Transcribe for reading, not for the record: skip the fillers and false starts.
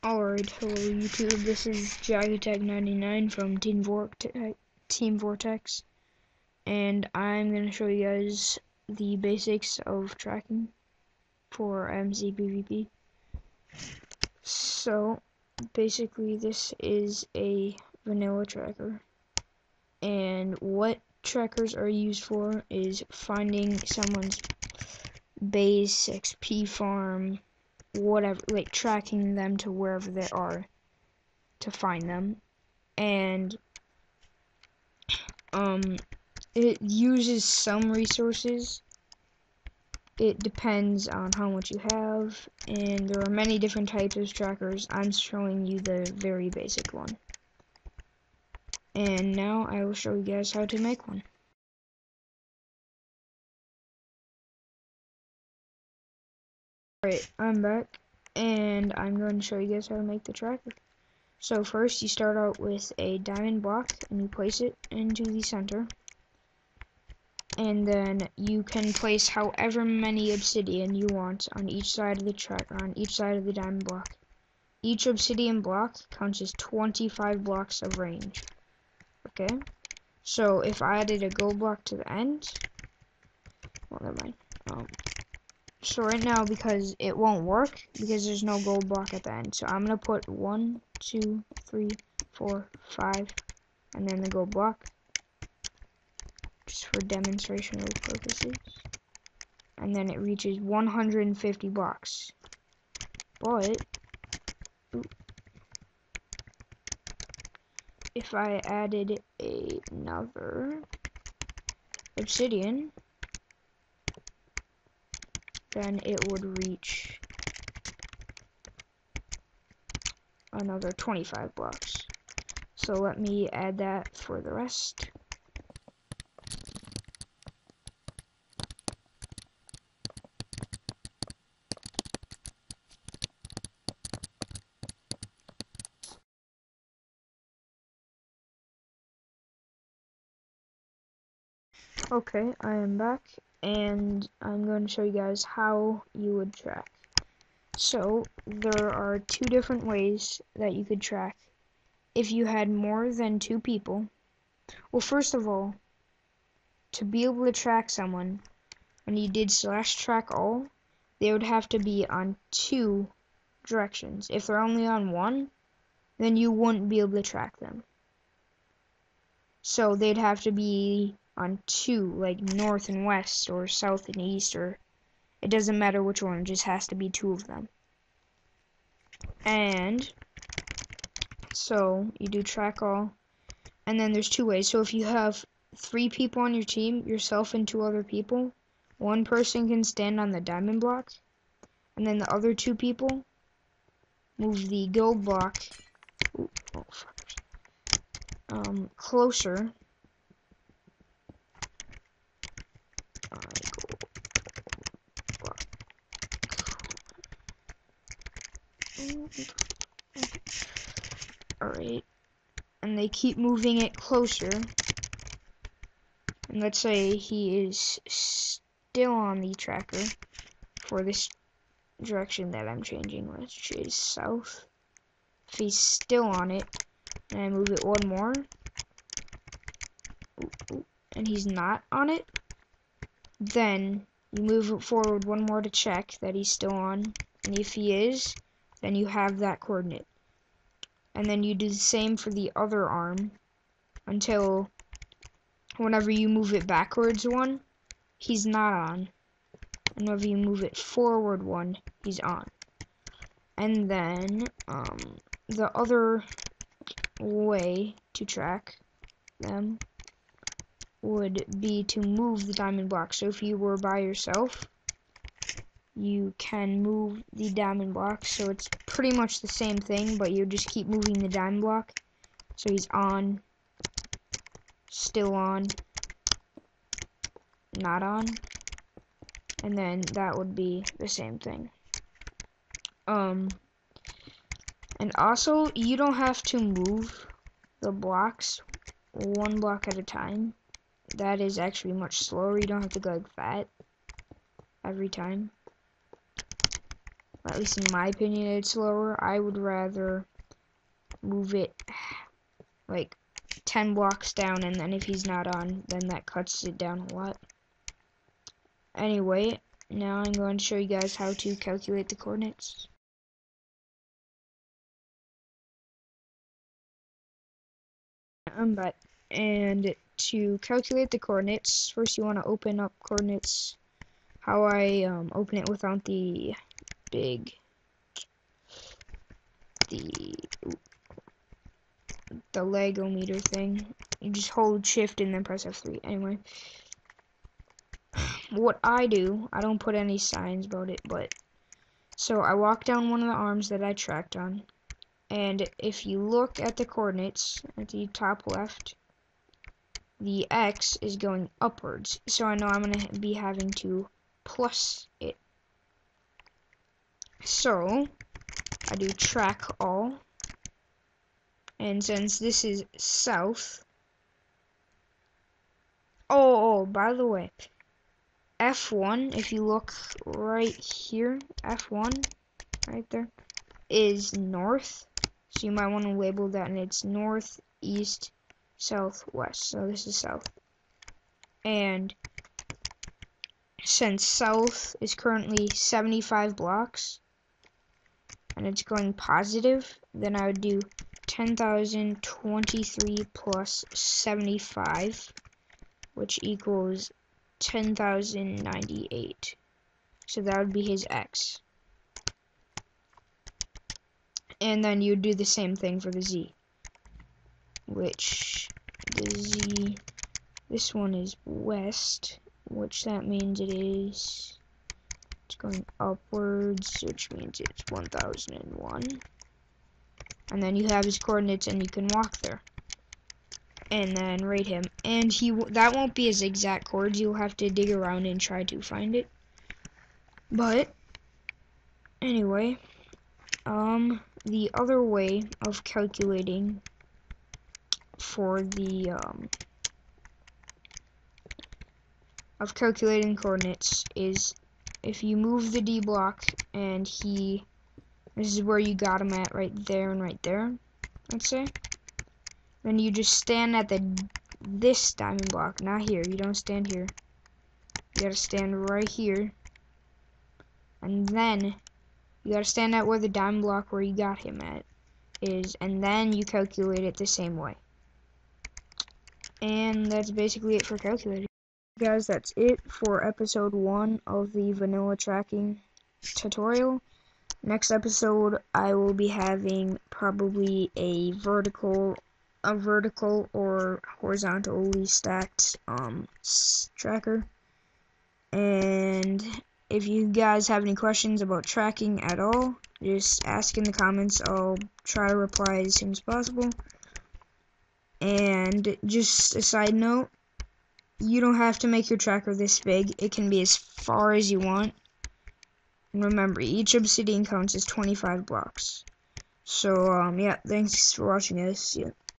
Alright, hello YouTube, this is Jagatech99 from Team Vortex, and I'm going to show you guys the basics of tracking for McPvP. So, basically this is a vanilla tracker, and what trackers are used for is finding someone's base, XP farm, whatever, like tracking them to wherever they are to find them. And it uses some resources. It depends on how much you have, and there are many different types of trackers. I'm showing you the very basic one, and now I will show you guys how to make one. Alright, I'm back, and I'm going to show you guys how to make the tracker. So first you start out with a diamond block and you place it into the center, and then you can place however many obsidian you want on each side of the tracker, on each side of the diamond block. Each obsidian block counts as 25 blocks of range. Okay, so if I added a gold block to the end, well, never mind. So right now, because it won't work because there's no gold block at the end, so I'm gonna put 1, 2, 3, 4, 5, and then the gold block, just for demonstrational purposes. And then it reaches 150 blocks. But if I added another obsidian, then it would reach another 25 blocks. So let me add that for the rest. Okay, I am back, and I'm going to show you guys how you would track. So, there are two different ways that you could track. If you had more than 2 people, well, first of all, to be able to track someone, when you did /track all, they would have to be on 2 directions. If they're only on 1, then you wouldn't be able to track them. So they'd have to be on 2, like north and west, or south and east, or it doesn't matter which one, it just has to be 2 of them. And so you do track all, and then there's 2 ways. So if you have 3 people on your team, yourself and 2 other people, one person can stand on the diamond block, and then the other 2 people move the gold block closer. Alright, and they keep moving it closer. And let's say he is still on the tracker for this direction that I'm changing, which is south. If he's still on it, and I move it one more, and he's not on it, then you move it forward one more to check that he's still on, and if he is, then you have that coordinate. And then you do the same for the other arm until whenever you move it backwards one, he's not on. And whenever you move it forward one, he's on. And then the other way to track them would be to move the diamond block. So if you were by yourself, you can move the diamond block, so it's pretty much the same thing, but you just keep moving the diamond block. So he's on, still on, not on, and then that would be the same thing. And also, you don't have to move the blocks 1 block at a time. That is actually much slower. You don't have to go like that every time. at least in my opinion, it's slower. I would rather move it like 10 blocks down, and then if he's not on, then that cuts it down a lot. Anyway, now I'm going to show you guys how to calculate the coordinates. I'm back, and to calculate the coordinates, first you want to open up coordinates. How I open it without the big, the Lego meter thing. You just hold shift and then press F3. Anyway, what I do, I don't put any signs about it, but so I walk down one of the arms that I tracked on, and if you look at the coordinates at the top left, the X is going upwards, so I know I'm going to be having to plus it. So I do track all, and since this is south, oh, by the way, F1, if you look right here, F1, right there, is north, so you might want to label that, and it's north, east, southwest, so this is south. And since south is currently 75 blocks, and it's going positive, then I would do 10,023 plus 75, which equals 10,098. So that would be his X. And then you do the same thing for the Z, which the Z, this one is west, which that means it's going upwards, which means it's 1001. And then you have his coordinates and you can walk there and then rate him, and that won't be his exact chords. You'll have to dig around and try to find it. But anyway, the other way of calculating for the coordinates is if you move the D block and this is where you got him at, right there and right there, let's say. Then you just stand at this diamond block, not here. You don't stand here. You gotta stand right here. And then you gotta stand at where the diamond block where you got him at is, and then you calculate it the same way. And that's basically it for calculating. Guys, that's it for episode 1 of the vanilla tracking tutorial. Next episode, I will be having probably a vertical or horizontally stacked tracker. And if you guys have any questions about tracking at all, just ask in the comments. I'll try to reply as soon as possible. And just a side note, you don't have to make your tracker this big. It can be as far as you want. And remember, each obsidian counts as 25 blocks. So, yeah, thanks for watching, guys. See ya.